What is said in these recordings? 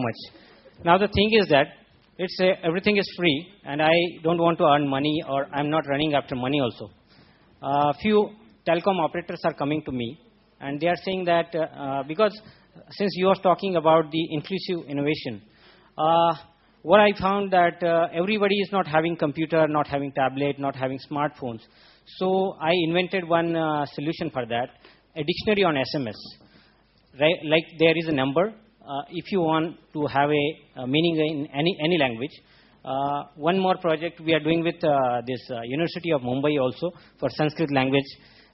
much. Now the thing is that everything is free, and I don't want to earn money, or I'm not running after money also. Few telecom operators are coming to me, and they are saying that because since you are talking about the inclusive innovation, what I found that everybody is not having computer, not having tablet, not having smartphones. So I invented one solution for that, a dictionary on SMS. Right, like there is a number. If you want to have a meaning in any language. One more project we are doing with this University of Mumbai also for Sanskrit language.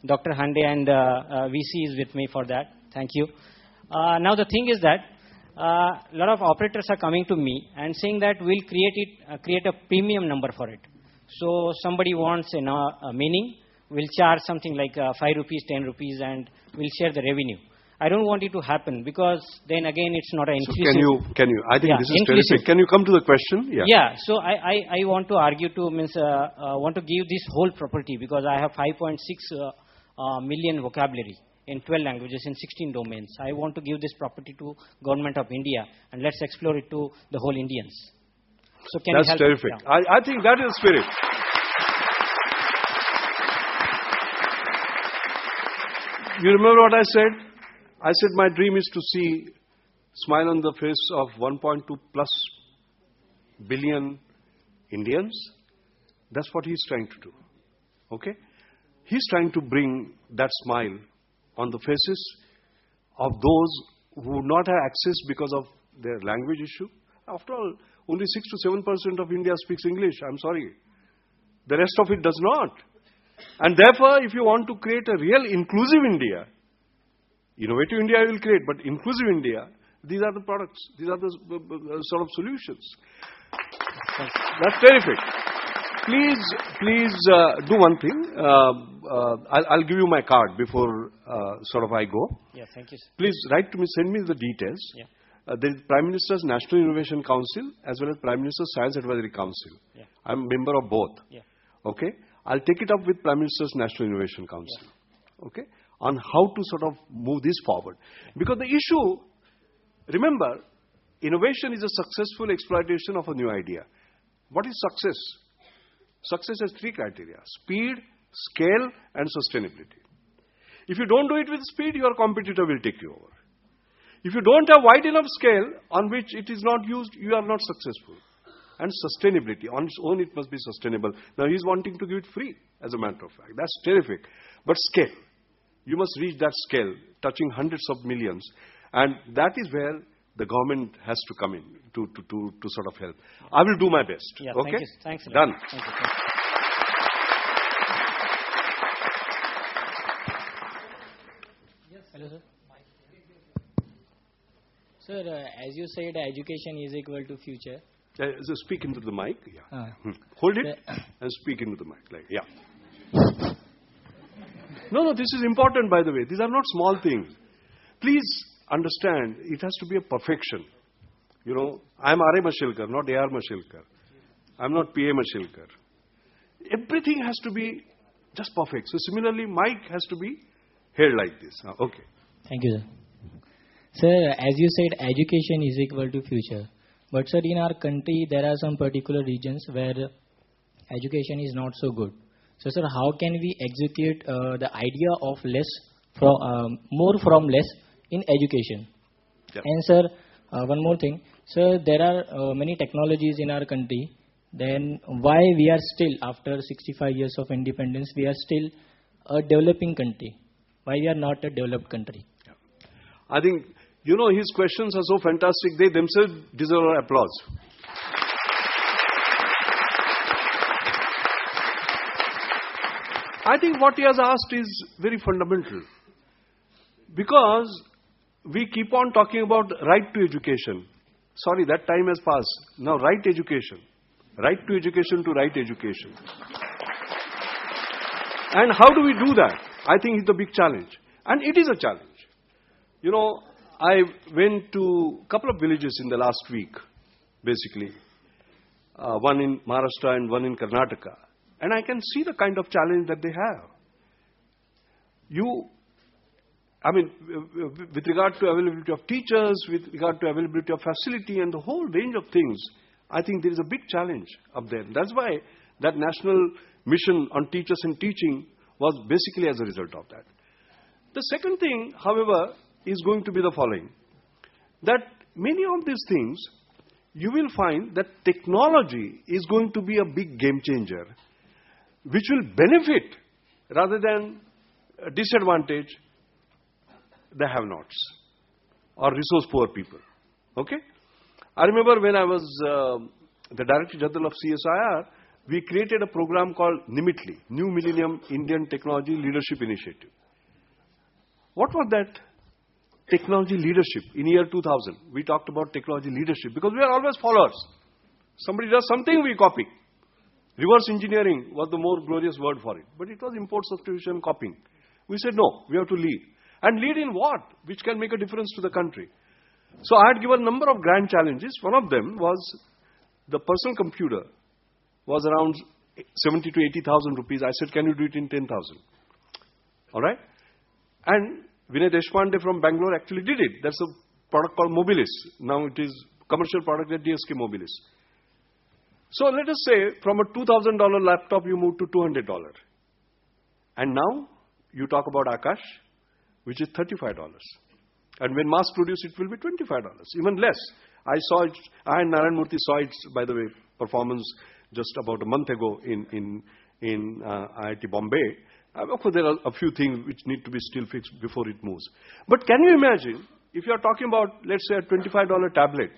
Dr. Hande and VC is with me for that. Thank you. Now the thing is that a lot of operators are coming to me and saying that we'll create a premium number for it. So somebody wants a meaning, we'll charge something like 5 rupees, 10 rupees, and we'll share the revenue. I don't want it to happen because then again it's not an inclusive. So can you? I think this is terrific. Can you come to the question? Yeah. Yeah. So I want to argue want to give this whole property because I have 5.6 million vocabulary in 12 languages in 16 domains. I want to give this property to Government of India and let's explore it to the whole Indians. So can That's you help terrific. I think that is spirit. You remember what I said? I said my dream is to see smile on the face of 1.2 plus billion Indians. That's what he's trying to do. Okay? He's trying to bring that smile on the faces of those who would not have access because of their language issue. After all, only 6 to 7% of India speaks English. I'm sorry. The rest of it does not. And therefore, if you want to create a real inclusive India, innovative India will create, but inclusive India, these are the products. These are the sort of solutions. That's terrific. Please do one thing. I'll give you my card before I go. Yeah, thank you, sir. Please write to me, send me the details. Yeah. There is Prime Minister's National Innovation Council as well as Prime Minister's Science Advisory Council. Yeah. I'm a member of both. Yeah. Okay? I'll take it up with Prime Minister's National Innovation Council. Yeah. Okay? On how to sort of move this forward. Yeah. Because the issue, remember, innovation is a successful exploitation of a new idea. What is success? Success has 3 criteria: speed, scale, and sustainability. If you don't do it with speed, your competitor will take you over. If you don't have wide enough scale on which it is not used, you are not successful. And sustainability, on its own it must be sustainable. Now he's wanting to give it free, as a matter of fact. That's terrific. But scale. You must reach that scale, touching hundreds of millions. And that is where the government has to come in to sort of help. I will do my best. Yeah, okay? Thank you. Thanks a lot. Done. Thank you. Yes. Hello, sir. Sir, as you said, education is equal to future. So speak into the mic. Yeah. Hold it and speak into the mic. Yeah. No, this is important, by the way. These are not small things. Please understand, it has to be a perfection. You know, I'm R.A. Mashilkar, not A.R. Mashilkar. I'm not P.A. Mashilkar. Everything has to be just perfect. So similarly, mic has to be held like this. Okay. Thank you, sir. Sir, as you said, education is equal to future. But sir, in our country, there are some particular regions where education is not so good. So sir, how can we execute the idea of more from less in education? Yep. And sir, one more thing. Sir, there are many technologies in our country. Then why we are still, after 65 years of independence, we are still a developing country? Why we are not a developed country? Yeah. I think, his questions are so fantastic, they themselves deserve applause. I think what he has asked is very fundamental. Because we keep on talking about right to education. Sorry, that time has passed. Now, right education. Right to education to right education. And how do we do that? I think it's a big challenge. And it is a challenge. I went to a couple of villages in the last week, basically. One in Maharashtra and one in Karnataka. And I can see the kind of challenge that they have. I mean, with regard to availability of teachers, with regard to availability of facility and the whole range of things, I think there is a big challenge up there. That's why that national mission on teachers and teaching was basically as a result of that. The second thing, however, is going to be the following. That many of these things, you will find that technology is going to be a big game changer, which will benefit rather than disadvantage the have-nots or resource-poor people. Okay? I remember when I was the Director General of CSIR, we created a program called NIMITLI, New Millennium Indian Technology Leadership Initiative. What was that? Technology leadership. In year 2000, we talked about technology leadership because we are always followers. Somebody does something, we copy. Reverse engineering was the more glorious word for it. But it was import substitution, copying. We said, no, we have to lead. And lead in what? Which can make a difference to the country. So I had given a number of grand challenges. One of them was the personal computer was around 70 to 80,000 rupees. I said, can you do it in 10,000? All right? And Vinay Deshpande from Bangalore actually did it. That's a product called Mobilis. Now it is commercial product at DSK Mobilis. So let us say from a $2,000 laptop you move to $200. And now you talk about Akash, which is $35. And when mass produced, it will be $25, even less. I saw it, I and Narayan Murthy saw it, by the way, performance just about a month ago in IIT Bombay. Of course, there are a few things which need to be still fixed before it moves. But can you imagine, if you are talking about, let's say, a $25 tablet,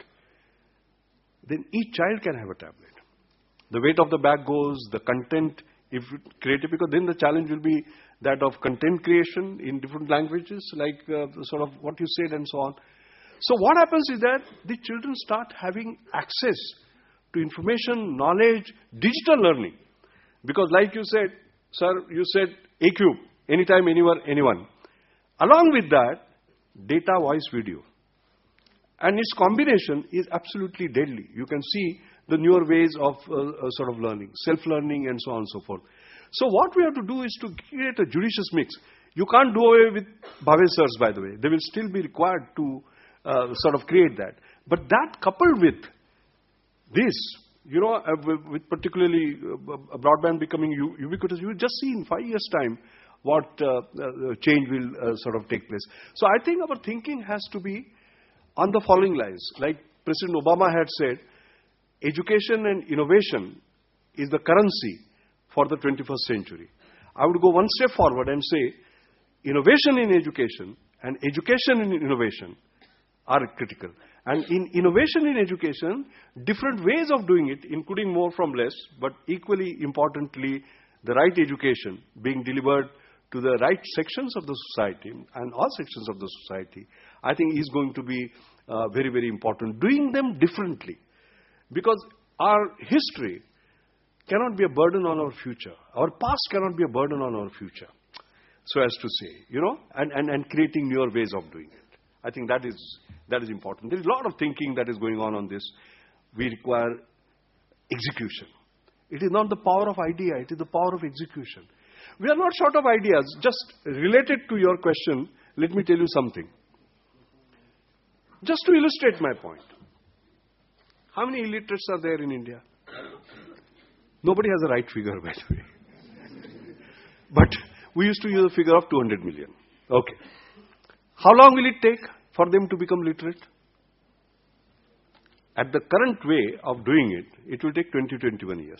then each child can have a tablet. The weight of the bag goes, the content, if creative, because then the challenge will be that of content creation in different languages, like sort of what you said and so on. So what happens is that the children start having access to information, knowledge, digital learning. Because like you said, sir, you said A cube, anytime, anywhere, anyone. Along with that, data, voice, video. And its combination is absolutely deadly. You can see the newer ways of sort of learning, self-learning and so on and so forth. So what we have to do is to create a judicious mix. You can't do away with Bhave sirs, by the way. They will still be required to sort of create that. But that coupled with this, you know, with particularly broadband becoming ubiquitous, you will just see in 5 years' time what change will sort of take place. So I think our thinking has to be on the following lines. Like President Obama had said, education and innovation is the currency for the 21st century. I would go one step forward and say, innovation in education and education in innovation are critical. And in innovation in education, different ways of doing it, including more from less, but equally importantly, the right education being delivered to the right sections of the society and all sections of the society, I think is going to be very, very important. Doing them differently. Because our history cannot be a burden on our future. Our past cannot be a burden on our future. So as to say, you know, and creating newer ways of doing it. I think that is important. There is a lot of thinking that is going on this. We require execution. It is not the power of idea, it is the power of execution. We are not short of ideas. Just related to your question, let me tell you something. Just to illustrate my point. How many illiterates are there in India? Nobody has a right figure, by the way. But we used to use a figure of 200 million. Okay. How long will it take for them to become literate? At the current way of doing it, it will take 20-21 years.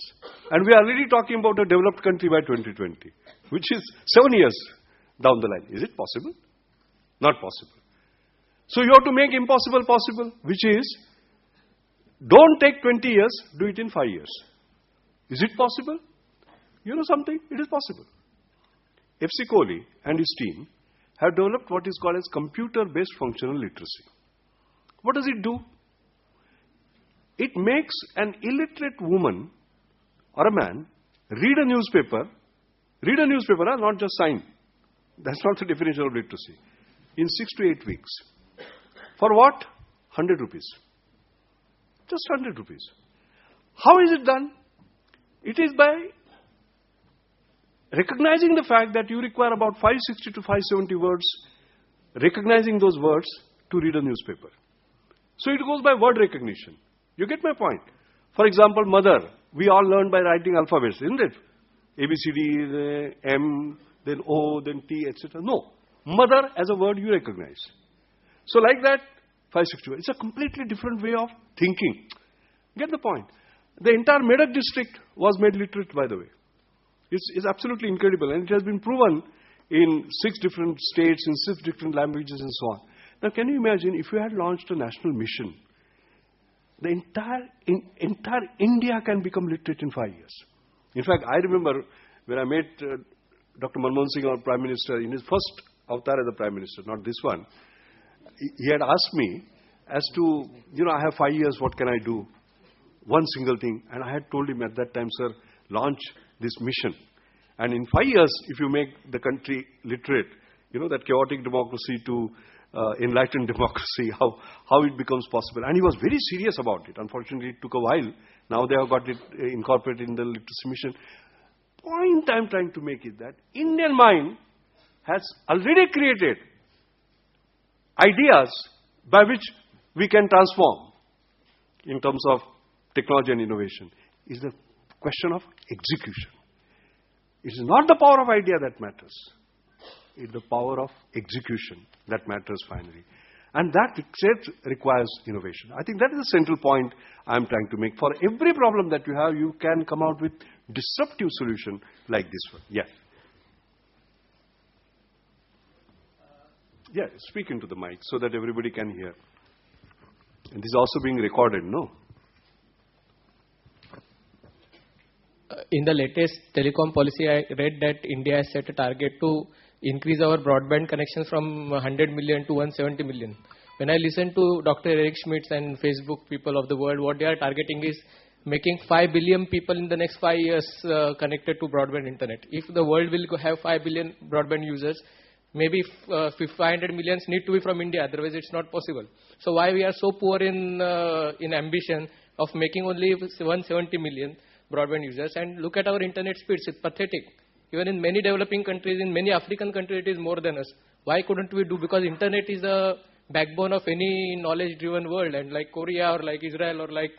And we are already talking about a developed country by 2020, which is 7 years down the line. Is it possible? Not possible. So you have to make impossible possible, which is, don't take 20 years, do it in 5 years. Is it possible? You know something? It is possible. F.C. Kohli and his team have developed what is called as computer-based functional literacy. What does it do? It makes an illiterate woman or a man read a newspaper, not just sign. That's not the definition of literacy. In 6 to 8 weeks. For what? 100 rupees. Just 100 rupees. How is it done? It is by recognizing the fact that you require about 560 to 570 words recognizing those words to read a newspaper. So it goes by word recognition. You get my point? For example, mother. We all learn by writing alphabets, isn't it? A, B, C, D, M, then O, then T, etc. No. Mother as a word you recognize. So like that, 561. It's a completely different way of thinking. Get the point? The entire Medak district was made literate, by the way. It's absolutely incredible. And it has been proven in 6 different states, in 6 different languages and so on. Now, can you imagine if you had launched a national mission, the entire India can become literate in 5 years. In fact, I remember when I met Dr. Manmohan Singh, our Prime Minister, in his first avatar as the Prime Minister, not this one, he had asked me as to, I have 5 years, what can I do? One single thing. And I had told him at that time, sir, launch this mission. And in 5 years, if you make the country literate, that chaotic democracy to enlightened democracy, how it becomes possible. And he was very serious about it. Unfortunately, it took a while. Now they have got it incorporated in the literacy mission. Point I'm trying to make is that Indian mind has already created ideas by which we can transform in terms of technology and innovation. It's the question of execution. It is not the power of idea that matters. It's the power of execution that matters finally. And that itself requires innovation. I think that is the central point I'm trying to make. For every problem that you have, you can come out with disruptive solution like this one. Yes. Yeah, speak into the mic so that everybody can hear. And this is also being recorded, no? In the latest telecom policy, I read that India has set a target to increase our broadband connections from 100 million to 170 million. When I listen to Dr. Eric Schmidts and Facebook people of the world, what they are targeting is making 5 billion people in the next 5 years connected to broadband internet. If the world will have 5 billion broadband users, maybe 500 millions need to be from India, otherwise it's not possible. So why we are so poor in ambition of making only 170 million broadband users? And look at our internet speeds, it's pathetic. Even in many developing countries, in many African countries, it is more than us. Why couldn't we do? Because internet is the backbone of any knowledge-driven world, and like Korea or like Israel or like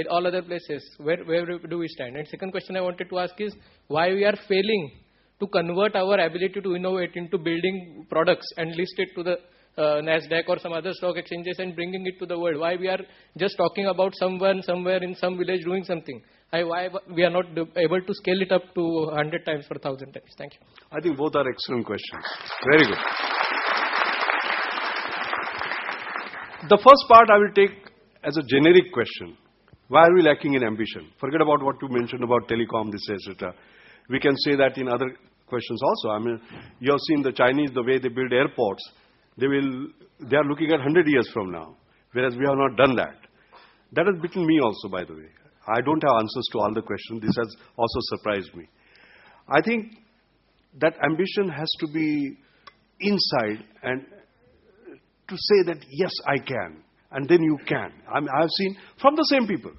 all other places, where do we stand? And second question I wanted to ask is, why we are failing to convert our ability to innovate into building products and list it to the NASDAQ or some other stock exchanges and bringing it to the world? Why we are just talking about someone somewhere in some village doing something? Why we are not able to scale it up to 100 times or 1,000 times? Thank you. I think both are excellent questions. Very good. The first part I will take as a generic question. Why are we lacking in ambition? Forget about what you mentioned about telecom, this, etc. We can say that in other questions also. I mean, you have seen the Chinese, the way they build airports. They are looking at 100 years from now, whereas we have not done that. That has bitten me also, by the way. I don't have answers to all the questions. This has also surprised me. I think that ambition has to be inside and to say that, yes, I can. And then you can. I have seen from the same people.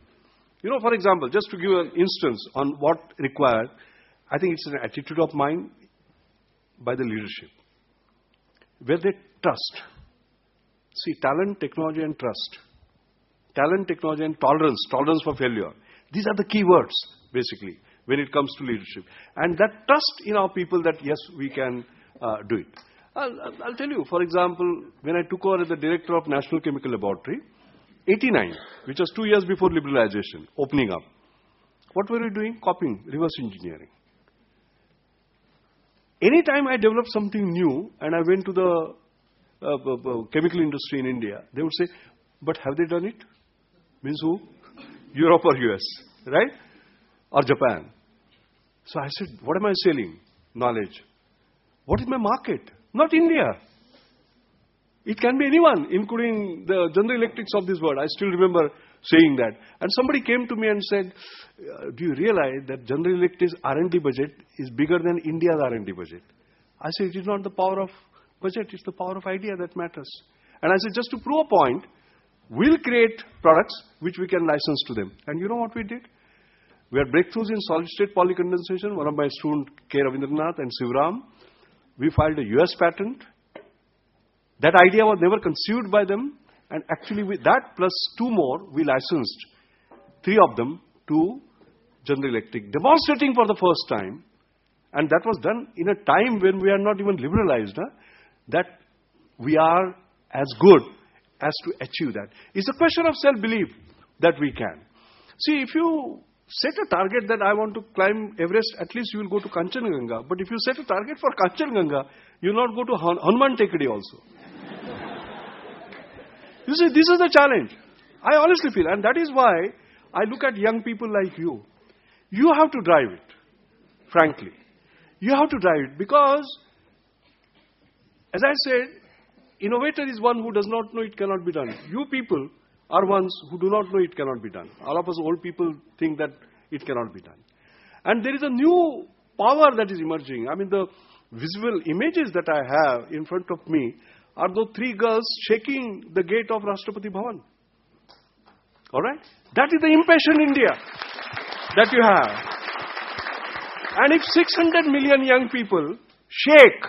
For example, just to give an instance on what required, I think it's an attitude of mind by the leadership, where they trust. See, talent, technology, and trust. Talent, technology, and tolerance. Tolerance for failure. These are the key words, basically, when it comes to leadership. And that trust in our people that, yes, we can do it. I'll tell you, for example, when I took over as the director of National Chemical Laboratory, 89, which was 2 years before liberalization, opening up. What were we doing? Copying, reverse engineering. Anytime I developed something new and I went to the chemical industry in India, they would say, but have they done it? Means who? Europe or US, right? Or Japan. So I said, what am I selling? Knowledge. What is my market? Not India. It can be anyone, including the General Electrics of this world. I still remember saying that. And somebody came to me and said, do you realize that General Electric's R&D budget is bigger than India's R&D budget? I said, it is not the power of budget, it's the power of idea that matters. And I said, just to prove a point, we'll create products which we can license to them. And you know what we did? We had breakthroughs in solid-state polycondensation. One of my students, K. Ravindranath and Sivaram, we filed a US patent. That idea was never conceived by them, and actually with that plus 2 more, we licensed 3 of them to General Electric, demonstrating for the first time, and that was done in a time when we are not even liberalized, that we are as good as to achieve that. It's a question of self-belief that we can. See, if you set a target that I want to climb Everest, at least you will go to Kanchenjunga. But if you set a target for Kanchenjunga, you will not go to Hanuman Tekadi also. You see, this is the challenge. I honestly feel, and that is why I look at young people like you. You have to drive it, frankly. You have to drive it because, as I said, innovator is one who does not know it cannot be done. You people are ones who do not know it cannot be done. All of us old people think that it cannot be done. And there is a new power that is emerging. I mean, the visual images that I have in front of me are those 3 girls shaking the gate of Rashtrapati Bhavan. All right? That is the impassioned India that you have. And if 600 million young people shake,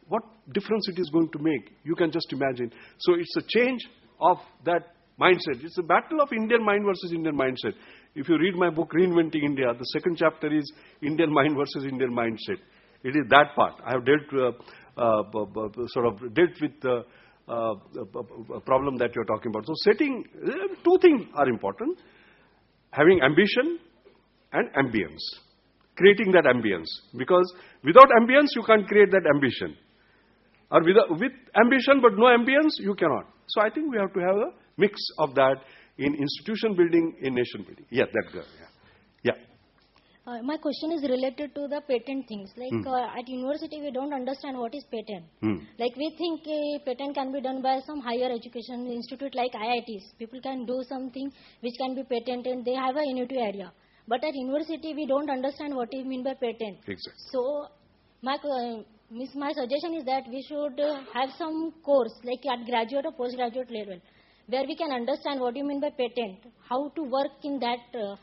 what difference it is going to make? You can just imagine. So it's a change of that mindset. It's a battle of Indian mind versus Indian mindset. If you read my book, Reinventing India, the 2nd chapter is Indian mind versus Indian mindset. It is that part. I have dealt with the problem that you're talking about. So setting, 2 things are important. Having ambition and ambience. Creating that ambience. Because without ambience, you can't create that ambition. Or with ambition but no ambience, you cannot. So I think we have to have a mix of that in institution building, in nation building. Yeah, that girl. Yeah. My question is related to the patent things. Like at university, we don't understand what is patent. Like we think a patent can be done by some higher education institute like IITs. People can do something which can be patented. They have an innovative idea. But at university, we don't understand what is mean by patent. Exactly. So my suggestion is that we should have some course, like at graduate or postgraduate level, where we can understand what you mean by patent, how to work in that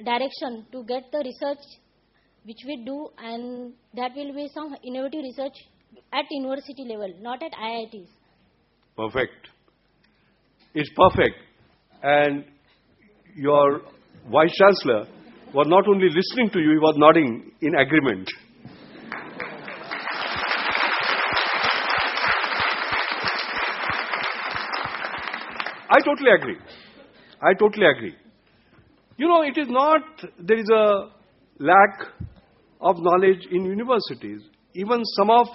direction to get the research which we do, and that will be some innovative research at university level, not at IITs. Perfect. It's perfect. And your Vice Chancellor was not only listening to you, he was nodding in agreement. I totally agree. You know, it is not, there is a lack of knowledge in universities. Even some of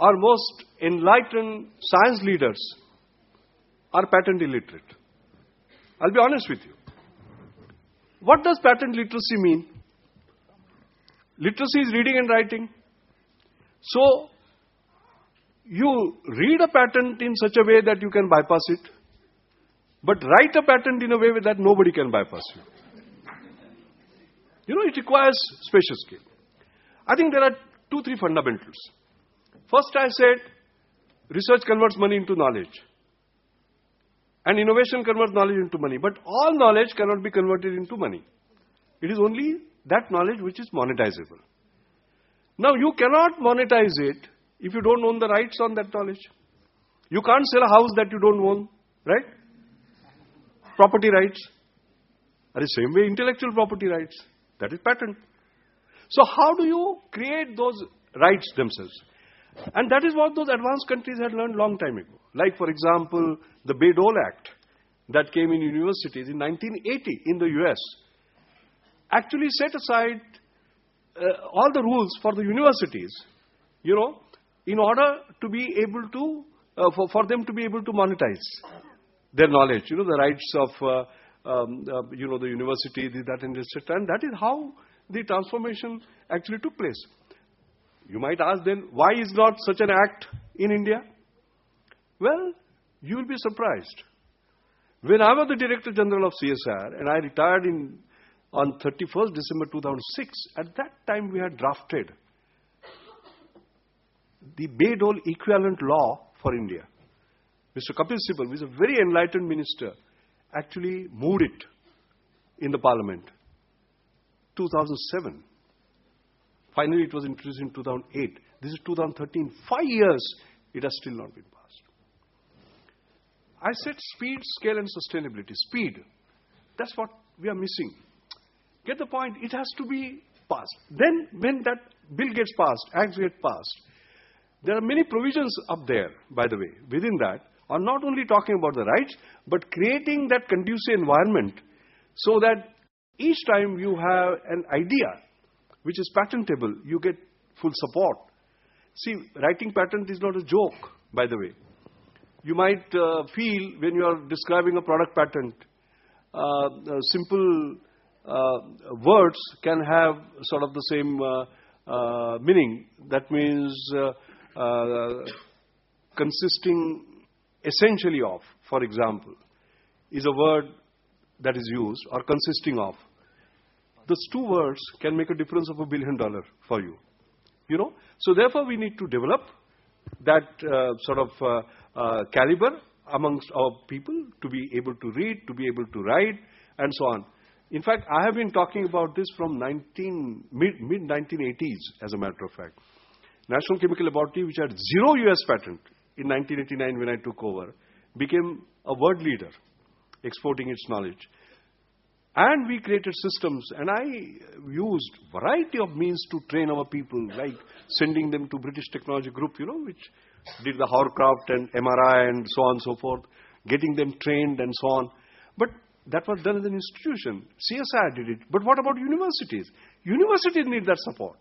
our most enlightened science leaders are patent illiterate. I'll be honest with you. What does patent literacy mean? Literacy is reading and writing. So, you read a patent in such a way that you can bypass it, but write a patent in a way that nobody can bypass you. You know, it requires special skill. I think there are 2-3 fundamentals. First, I said, research converts money into knowledge. And innovation converts knowledge into money. But all knowledge cannot be converted into money. It is only that knowledge which is monetizable. Now, you cannot monetize it if you don't own the rights on that knowledge. You can't sell a house that you don't own, right? Property rights. Are the same way intellectual property rights. That is patent. So how do you create those rights themselves? And that is what those advanced countries had learned long time ago. Like, for example, the Bayh-Dole Act that came in universities in 1980 in the US actually set aside all the rules for the universities, you know, in order to be able to, for them to be able to monetize their knowledge, you know, the rights of, you know, the university, that and etc. And that is how the transformation actually took place. You might ask then, why is not such an act in India? Well, you will be surprised. When I was the Director General of CSR and I retired on 31st December 2006, at that time we had drafted the Bayh-Dole equivalent law for India. Mr. Kapil Sibal, who is a very enlightened minister, actually moved it in the Parliament. 2007. Finally, it was introduced in 2008. This is 2013. 5 years It has still not been passed. I said speed, scale and sustainability. Speed. That's what we are missing. Get the point? It has to be passed. Then when that bill gets passed, acts get passed, there are many provisions up there, by the way, within that, are not only talking about the rights, but creating that conducive environment so that each time you have an idea which is patentable, you get full support. See, writing patent is not a joke, by the way. You might feel when you are describing a product patent, simple words can have sort of the same meaning. That means consisting essentially of, for example, is a word that is used, or consisting of. Those two words can make a difference of $1 billion for you. You know? So therefore we need to develop that sort of caliber amongst our people to be able to read, to be able to write, and so on. In fact, I have been talking about this from mid-1980s, as a matter of fact. National Chemical Laboratory, which had 0 US patent in 1989 when I took over, became a world leader, exporting its knowledge. And we created systems, and I used variety of means to train our people, like sending them to British Technology Group, you know, which did the Hovercraft and MRI and so on and so forth, getting them trained and so on. But that was done as an institution. CSI did it. But what about universities? Universities need that support.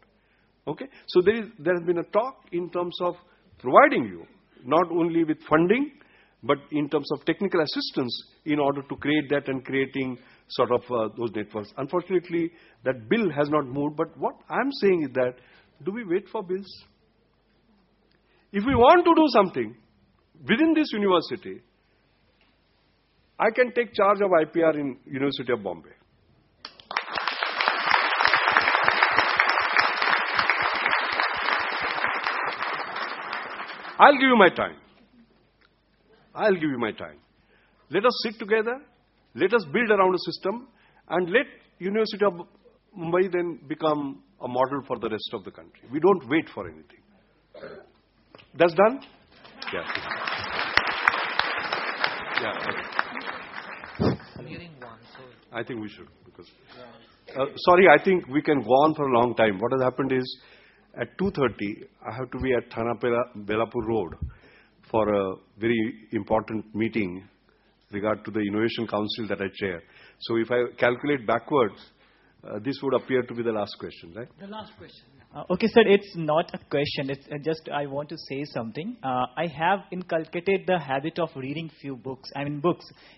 Okay? So there has been a talk in terms of providing you, not only with funding, but in terms of technical assistance in order to create that and creating sort of those networks. Unfortunately, that bill has not moved. But what I'm saying is that, do we wait for bills? If we want to do something within this university, I can take charge of IPR in University of Bombay. I'll give you my time. I'll give you my time. Let us sit together. Let us build around a system, and let University of Mumbai then become a model for the rest of the country. We don't wait for anything. That's done? Yeah. Yeah. I think we should, because sorry, I think we can go on for a long time. What has happened is, at 2:30, I have to be at Thana Belapur Road for a very important meeting regard to the Innovation Council that I chair. So if I calculate backwards, this would appear to be the last question, right? The last question. Okay, sir, it's not a question. It's just I want to say something. I have inculcated the habit of reading books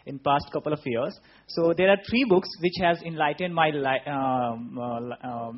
in past couple of years. So there are 3 books which has enlightened my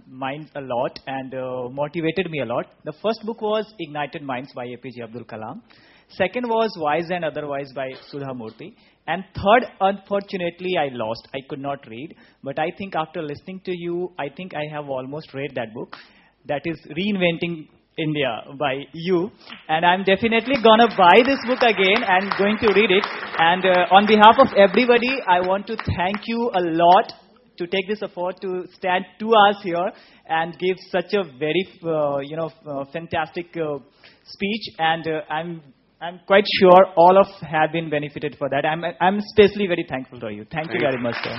mind a lot and motivated me a lot. The first book was Ignited Minds by APJ Abdul Kalam. Second was Wise and Otherwise by Sudha Murthy. And third, unfortunately, I lost. I could not read. But I think after listening to you, I think I have almost read that book. That is Reinventing India by you. And I'm definitely going to buy this book again and going to read it. And on behalf of everybody, I want to thank you a lot to take this effort to stand 2 hours here and give such a very, fantastic speech. And I'm quite sure all of have been benefited for that. I'm especially very thankful to you. Thank you very much, sir.